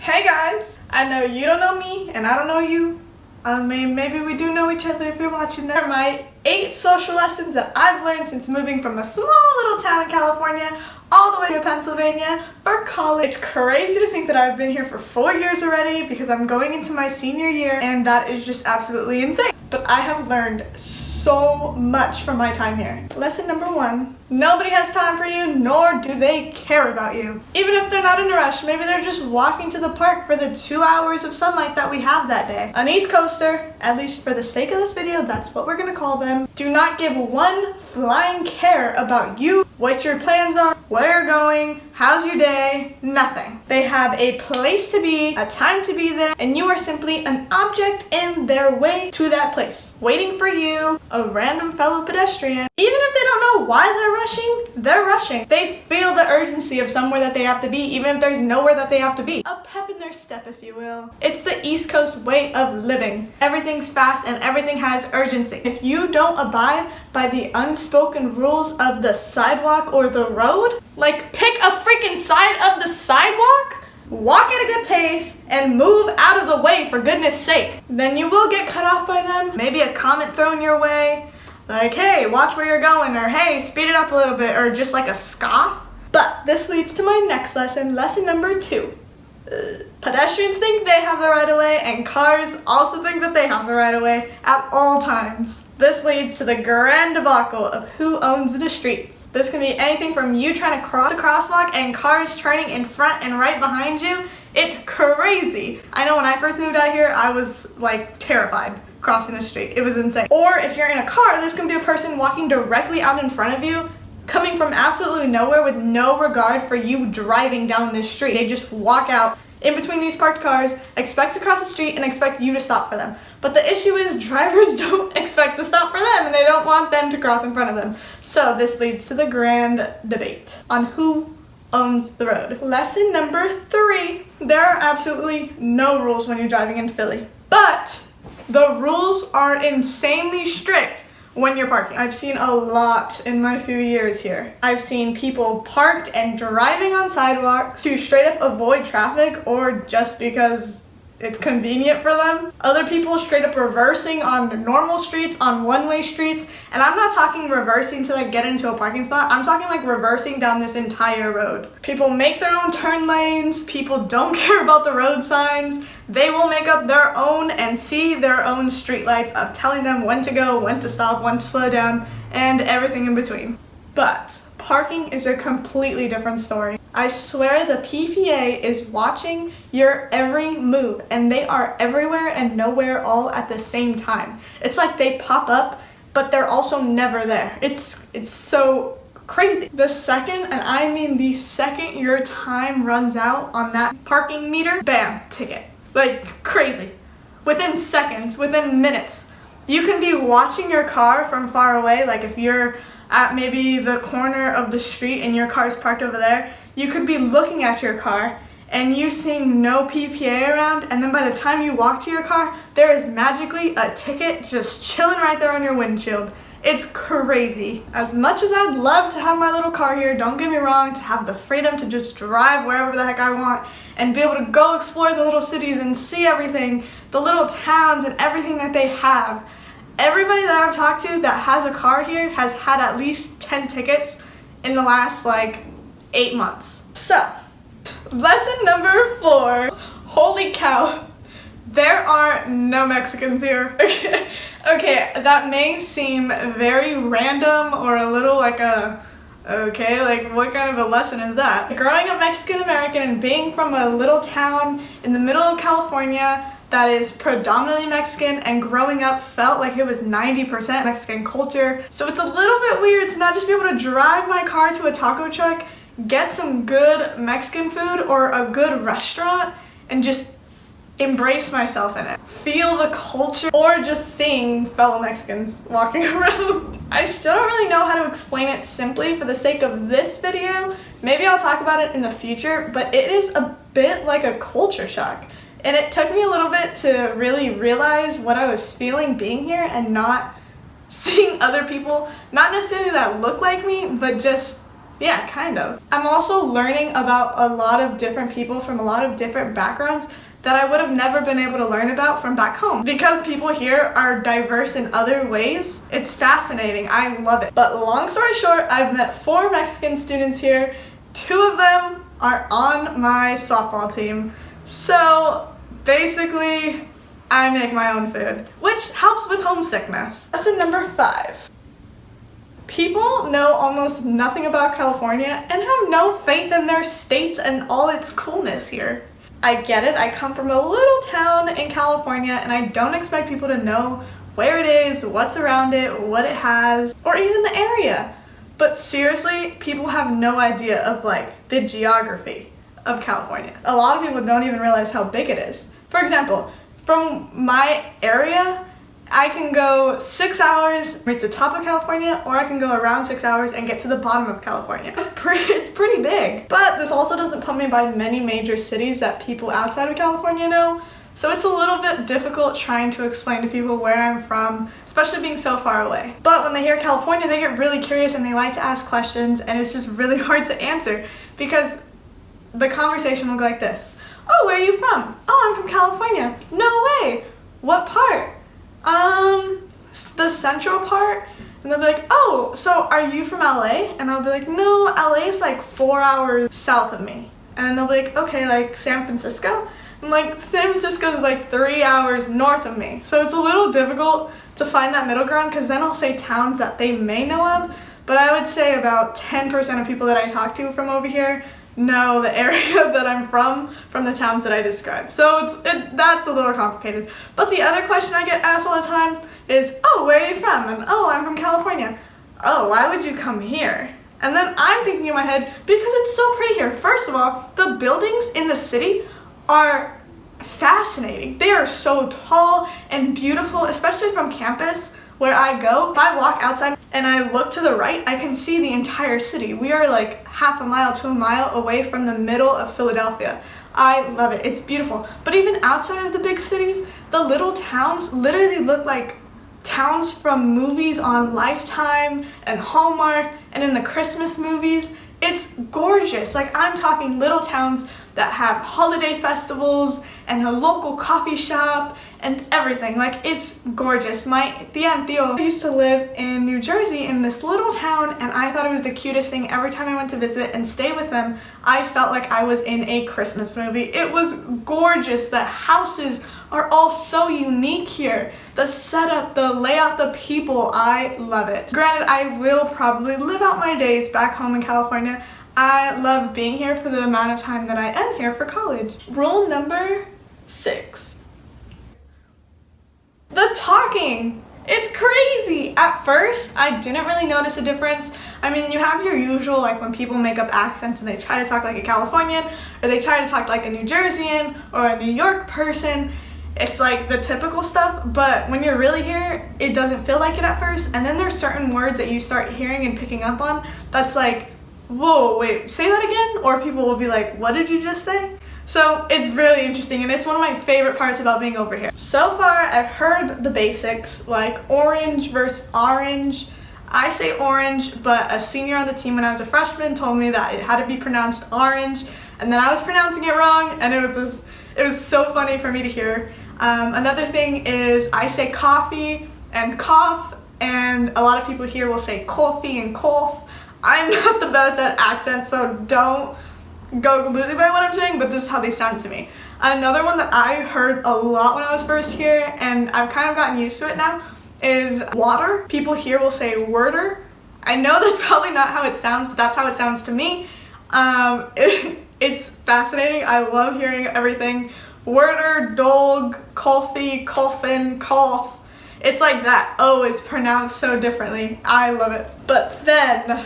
Hey guys! I know you don't know me and I don't know you. Maybe we do know each other if you're watching that. My 8 social lessons that I've learned since moving from a small little town in California all the way to Pennsylvania for college. It's crazy to think that I've been here for 4 years already because I'm going into my senior year, and that is just absolutely insane. But I have learned so much from my time here. Lesson number 1, nobody has time for you, nor do they care about you. Even if they're not in a rush, maybe they're just walking to the park for the 2 hours of sunlight that we have that day. An East Coaster, at least for the sake of this video, that's what we're gonna call them, do not give one flying care about you, what your plans are, where you're going, how's your day, nothing. They have a place to be, a time to be there, and you are simply an object in their way to that place, waiting for you, a random fellow pedestrian. Even if they don't know why they're rushing. They feel the urgency of somewhere that they have to be, even if there's nowhere that they have to be. A pep in their step, if you will. It's the East Coast way of living. Everything's fast and everything has urgency. If you don't abide by the unspoken rules of the sidewalk or the road, like pick a freaking side of the sidewalk, walk at a good pace, and move out of the way for goodness sake, then you will get cut off by them. Maybe a comment thrown your way, like, hey, watch where you're going, or hey, speed it up a little bit, or just like a scoff. But this leads to my next lesson, lesson number 2. Pedestrians think they have the right of way, and cars also think that they have the right of way at all times. This leads to the grand debacle of who owns the streets. This can be anything from you trying to cross the crosswalk and cars turning in front and right behind you. It's crazy. I know when I first moved out here, I was like terrified crossing the street. It was insane. Or if you're in a car, this can be a person walking directly out in front of you, coming from absolutely nowhere with no regard for you driving down this street. They just walk out in between these parked cars, expect to cross the street, and expect you to stop for them. But the issue is drivers don't expect to stop for them, and they don't want them to cross in front of them. So this leads to the grand debate on who owns the road. Lesson number 3, there are absolutely no rules when you're driving in Philly, but the rules are insanely strict when you're parking. I've seen a lot in my few years here. I've seen people parked and driving on sidewalks to straight up avoid traffic or just because it's convenient for them. Other people straight up reversing on normal streets, on one-way streets. And I'm not talking reversing to like get into a parking spot. I'm talking like reversing down this entire road. People make their own turn lanes. People don't care about the road signs. They will make up their own and see their own street lights of telling them when to go, when to stop, when to slow down, and everything in between. But parking is a completely different story. I swear the PPA is watching your every move, and they are everywhere and nowhere all at the same time. It's like they pop up, but they're also never there. It's so crazy. The second, and I mean the second your time runs out on that parking meter, bam, ticket. Like crazy. Within seconds, within minutes. You can be watching your car from far away, like if you're at maybe the corner of the street and your car's parked over there, you could be looking at your car and you seeing no PPA around, and then by the time you walk to your car, there is magically a ticket just chilling right there on your windshield. It's crazy. As much as I'd love to have my little car here, don't get me wrong, to have the freedom to just drive wherever the heck I want and be able to go explore the little cities and see everything, the little towns and everything that they have. Everybody that I've talked to that has a car here has had at least 10 tickets in the last like 8 months. So, lesson number 4, holy cow, there are no Mexicans here. Okay, that may seem very random or a little like okay, like what kind of a lesson is that? Growing up Mexican American and being from a little town in the middle of California that is predominantly Mexican, and growing up felt like it was 90% Mexican culture. So it's a little bit weird to not just be able to drive my car to a taco truck, get some good Mexican food or a good restaurant, and just embrace myself in it. Feel the culture, or just seeing fellow Mexicans walking around. I still don't really know how to explain it simply for the sake of this video. Maybe I'll talk about it in the future, but it is a bit like a culture shock. And it took me a little bit to really realize what I was feeling being here and not seeing other people, not necessarily that look like me, but just Yeah, kind of. I'm also learning about a lot of different people from a lot of different backgrounds that I would have never been able to learn about from back home. Because people here are diverse in other ways, it's fascinating. I love it. But long story short, I've met 4 Mexican students here. 2 of them are on my softball team. So basically, I make my own food, which helps with homesickness. Lesson number 5. People know almost nothing about California and have no faith in their states and all its coolness here. I get it, I come from a little town in California and I don't expect people to know where it is, what's around it, what it has, or even the area. But seriously, people have no idea of like the geography of California. A lot of people don't even realize how big it is. For example, from my area, I can go 6 hours, reach the top of California, or I can go around 6 hours and get to the bottom of California. It's pretty big. But this also doesn't put me by many major cities that people outside of California know. So it's a little bit difficult trying to explain to people where I'm from, especially being so far away. But when they hear California, they get really curious and they like to ask questions, and it's just really hard to answer because the conversation will go like this. Oh, where are you from? Oh, I'm from California. No way. What part? The central part. And they'll be like, oh, so are you from LA? And I'll be like, no, LA is like 4 hours south of me. And then they'll be like, okay, like San Francisco? I'm like, San Francisco is like 3 hours north of me. So it's a little difficult to find that middle ground because then I'll say towns that they may know of, but I would say about 10% of people that I talk to from over here know the area that I'm from the towns that I described. So that's a little complicated. But the other question I get asked all the time is, oh, where are you from? And oh, I'm from California. Oh, why would you come here? And then I'm thinking in my head, because it's so pretty here. First of all, the buildings in the city are fascinating. They are so tall and beautiful, especially from campus where I go. If I walk outside and I look to the right, I can see the entire city. We are like half a mile to a mile away from the middle of Philadelphia. I love it. It's beautiful. But even outside of the big cities, the little towns literally look like towns from movies on Lifetime and Hallmark and in the Christmas movies. It's gorgeous. Like, I'm talking little towns that have holiday festivals and a local coffee shop and everything. Like, it's gorgeous. My tia and tío used to live in New Jersey in this little town, and I thought it was the cutest thing. Every time I went to visit and stay with them, I felt like I was in a Christmas movie. It was gorgeous. The houses are all so unique here. The setup, the layout, the people, I love it. Granted, I will probably live out my days back home in California. I love being here for the amount of time that I am here for college. Rule number 6. The talking. It's crazy. At first, I didn't really notice a difference. I mean, you have your usual, like when people make up accents and they try to talk like a Californian, or they try to talk like a New Jerseyan or a New York person. It's like the typical stuff, but when you're really here, it doesn't feel like it at first. And then there's certain words that you start hearing and picking up on that's like, whoa, wait, say that again? Or people will be like, what did you just say? So it's really interesting, and it's one of my favorite parts about being over here. So far, I've heard the basics, like orange versus orange. I say orange, but a senior on the team when I was a freshman told me that it had to be pronounced orange, and then I was pronouncing it wrong, and it was so funny for me to hear. Another thing is I say coffee and cough, and a lot of people here will say coffee and cough. I'm not the best at accents, so don't go completely by what I'm saying, but this is how they sound to me. Another one that I heard a lot when I was first here, and I've kind of gotten used to it now, is water. People here will say worder. I know that's probably not how it sounds, but that's how it sounds to me. It's fascinating. I love hearing everything. Worder, dog, coffee, coffin, cough. It's like that O is pronounced so differently. I love it. But then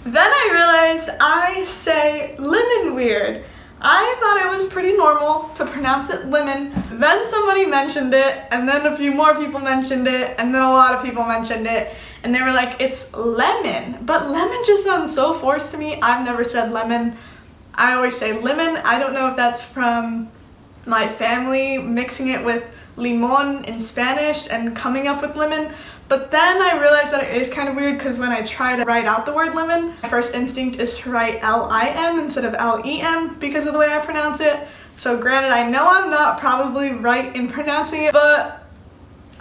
I realized I say lemon weird. I thought it was pretty normal to pronounce it lemon. Then somebody mentioned it, and then a few more people mentioned it, and then a lot of people mentioned it, and they were like, it's lemon. But lemon just sounds so forced to me. I've never said lemon. I always say lemon. I don't know if that's from my family mixing it with limon in Spanish and coming up with lemon. But then I realized that it is kind of weird because when I try to write out the word lemon, my first instinct is to write L-I-M instead of L-E-M because of the way I pronounce it. So granted, I know I'm not probably right in pronouncing it, but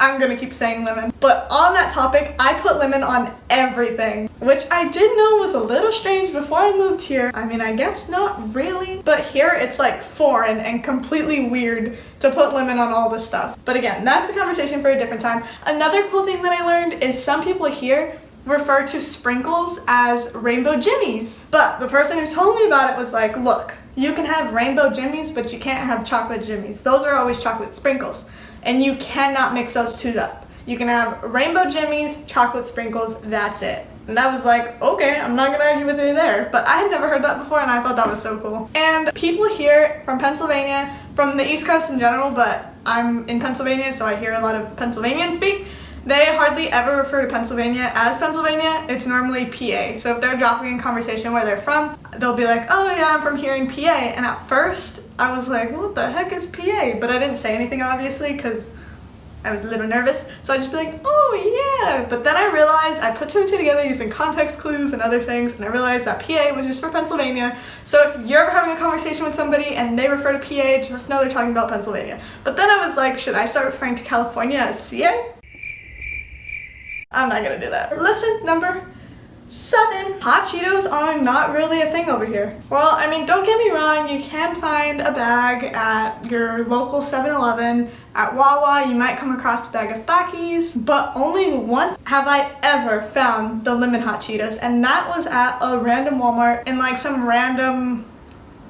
I'm gonna keep saying lemon. But on that topic, I put lemon on everything, which I did know was a little strange before I moved here. I mean, I guess not really, but here it's like foreign and completely weird to put lemon on all this stuff. But again, that's a conversation for a different time. Another cool thing that I learned is some people here refer to sprinkles as rainbow jimmies. But the person who told me about it was like, look, you can have rainbow jimmies, but you can't have chocolate jimmies. Those are always chocolate sprinkles. And you cannot mix those two up. You can have rainbow jimmies, chocolate sprinkles, that's it. And I was like, okay, I'm not gonna argue with you there. But I had never heard that before and I thought that was so cool. And people here from Pennsylvania, from the East Coast in general, but I'm in Pennsylvania, so I hear a lot of Pennsylvanians speak. They hardly ever refer to Pennsylvania as Pennsylvania. It's normally PA. So if they're dropping in conversation where they're from, they'll be like, oh yeah, I'm from here in PA. And at first, I was like, what the heck is PA? But I didn't say anything, obviously, because I was a little nervous. So I'd just be like, oh yeah. But then I realized, I put two and two together using context clues and other things, and I realized that PA was just for Pennsylvania. So if you're ever having a conversation with somebody and they refer to PA, just know they're talking about Pennsylvania. But then I was like, should I start referring to California as CA? I'm not gonna do that. Lesson number 7. Hot Cheetos are not really a thing over here. Well, I mean, don't get me wrong, you can find a bag at your local 7-Eleven. At Wawa, you might come across a bag of Takis, but only once have I ever found the lemon hot Cheetos, and that was at a random Walmart in like some random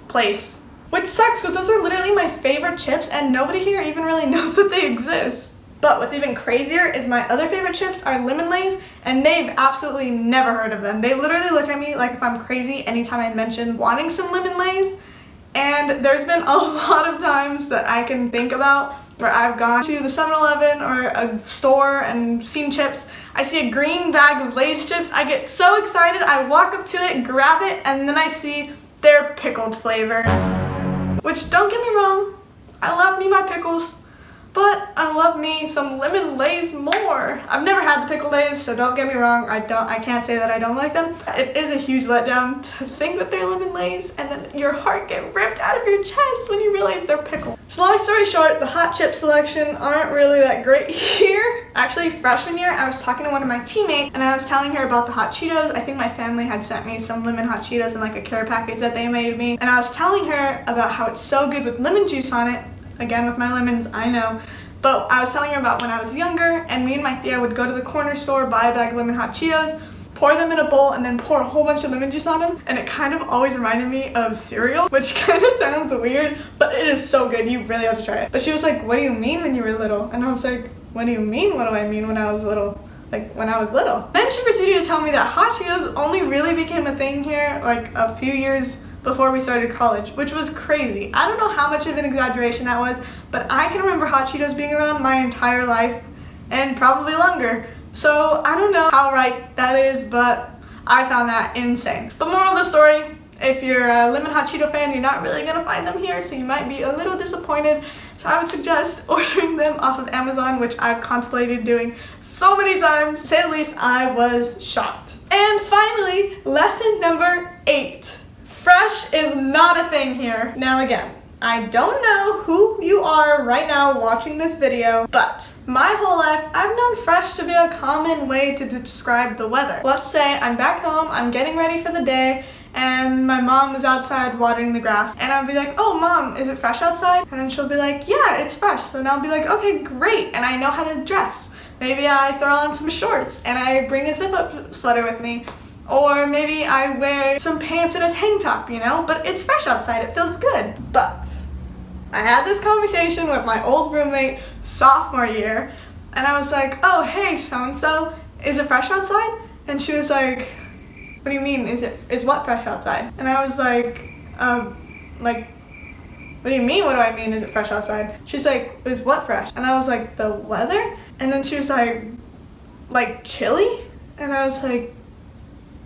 place. Which sucks, because those are literally my favorite chips, and nobody here even really knows that they exist. But what's even crazier is my other favorite chips are Lemon Lays, and they've absolutely never heard of them. They literally look at me like if I'm crazy anytime I mention wanting some Lemon Lays. And there's been a lot of times that I can think about where I've gone to the 7-Eleven or a store and seen chips. I see a green bag of Lay's chips, I get so excited, I walk up to it, grab it, and then I see they're pickled flavored. Which, don't get me wrong, I love me my pickles. But I love me some Lemon Lays more. I've never had the pickle Lays, so don't get me wrong, I can't say that I don't like them. It is a huge letdown to think that they're Lemon Lays and then your heart get ripped out of your chest when you realize they're pickled. So long story short, the hot chip selection aren't really that great here. Actually, freshman year, I was talking to one of my teammates and I was telling her about the hot Cheetos. I think my family had sent me some lemon hot Cheetos in like a care package that they made me. And I was telling her about how it's so good with lemon juice on it. Again, with my lemons, I know. But I was telling her about when I was younger and me and my Thea would go to the corner store, buy a bag of lemon hot Cheetos, pour them in a bowl, and then pour a whole bunch of lemon juice on them. And it kind of always reminded me of cereal, which kind of sounds weird, but it is so good. You really have to try it. But she was like, what do you mean when you were little? And I was like, what do you mean? What do I mean when I was little? Like, when I was little. Then she proceeded to tell me that hot Cheetos only really became a thing here like a few years before we started college, which was crazy. I don't know how much of an exaggeration that was, but I can remember hot Cheetos being around my entire life and probably longer. So I don't know how right that is, but I found that insane. But moral of the story, if you're a lemon hot Cheeto fan, you're not really gonna find them here, so you might be a little disappointed. So I would suggest ordering them off of Amazon, which I've contemplated doing so many times. To say the least, I was shocked. And finally, lesson number 8. Fresh is not a thing here. Now again, I don't know who you are right now watching this video, but my whole life I've known fresh to be a common way to describe the weather. Let's say I'm back home, I'm getting ready for the day, and my mom is outside watering the grass, and I'll be like, oh mom, is it fresh outside? And then she'll be like, yeah, it's fresh. So then I'll be like, okay, great, and I know how to dress. Maybe I throw on some shorts and I bring a zip-up sweater with me. Or maybe I wear some pants and a tank top, you know? But it's fresh outside, it feels good. But I had this conversation with my old roommate sophomore year, and I was like, oh, hey, so-and-so, is it fresh outside? And she was like, what do you mean, is what fresh outside? And I was like, what do you mean, what do I mean, is it fresh outside? She's like, is what fresh? And I was like, the weather? And then she was like chilly? And I was like,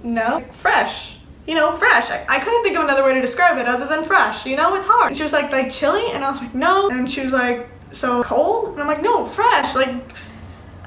no, fresh. you know, fresh. I couldn't think of another way to describe it other than fresh, you know, it's hard. And she was like chilly? And I was like, no. And she was like, so cold? And I'm like, no, fresh, like,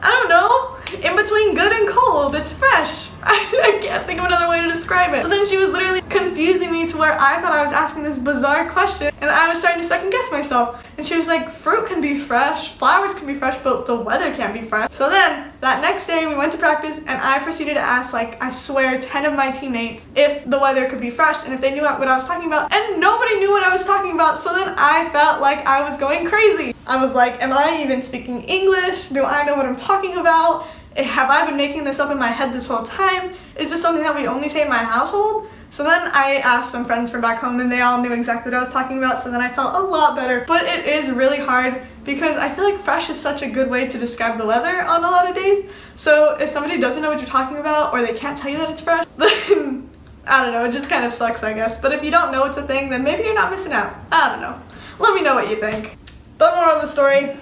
I don't know, in between good and cold, it's fresh. I can't think of another way to describe it. So then she was literally confusing me to where I thought I was asking this bizarre question and I was starting to second guess myself. And she was like, fruit can be fresh, flowers can be fresh, but the weather can't be fresh. So then that next day we went to practice and I proceeded to ask, like, I swear 10 of my teammates if the weather could be fresh and if they knew what I was talking about, and nobody knew what I was talking about. So then I felt like I was going crazy. I was like, am I even speaking English? Do I know what I'm talking about? Have I been making this up in my head this whole time? Is this something that we only say in my household? So then I asked some friends from back home and they all knew exactly what I was talking about, so then I felt a lot better. But it is really hard because I feel like fresh is such a good way to describe the weather on a lot of days. So if somebody doesn't know what you're talking about or they can't tell you that it's fresh, then I don't know, it just kind of sucks, I guess. But if you don't know it's a thing, then maybe you're not missing out. I don't know. Let me know what you think. But moral of the story,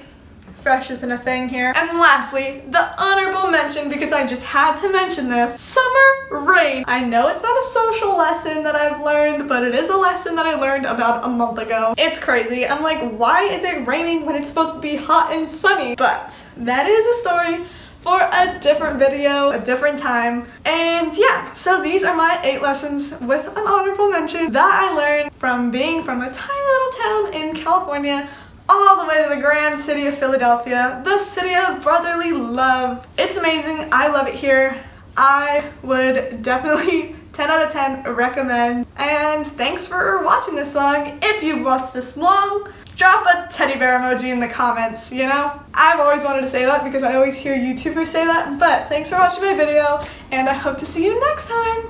fresh isn't a thing here. And lastly, the honorable mention, because I just had to mention this, summer rain. I know it's not a social lesson that I've learned, but it is a lesson that I learned about a month ago. It's crazy. I'm like, why is it raining when it's supposed to be hot and sunny? But that is a story for a different video, a different time. And yeah, so these are my 8 lessons with an honorable mention that I learned from being from a tiny little town in California all the way to the grand city of Philadelphia, the city of brotherly love. It's amazing. I love it here. I would definitely 10 out of 10 recommend. And thanks for watching this long. If you've watched this long, drop a teddy bear emoji in the comments, you know? I've always wanted to say that because I always hear YouTubers say that, but thanks for watching my video and I hope to see you next time.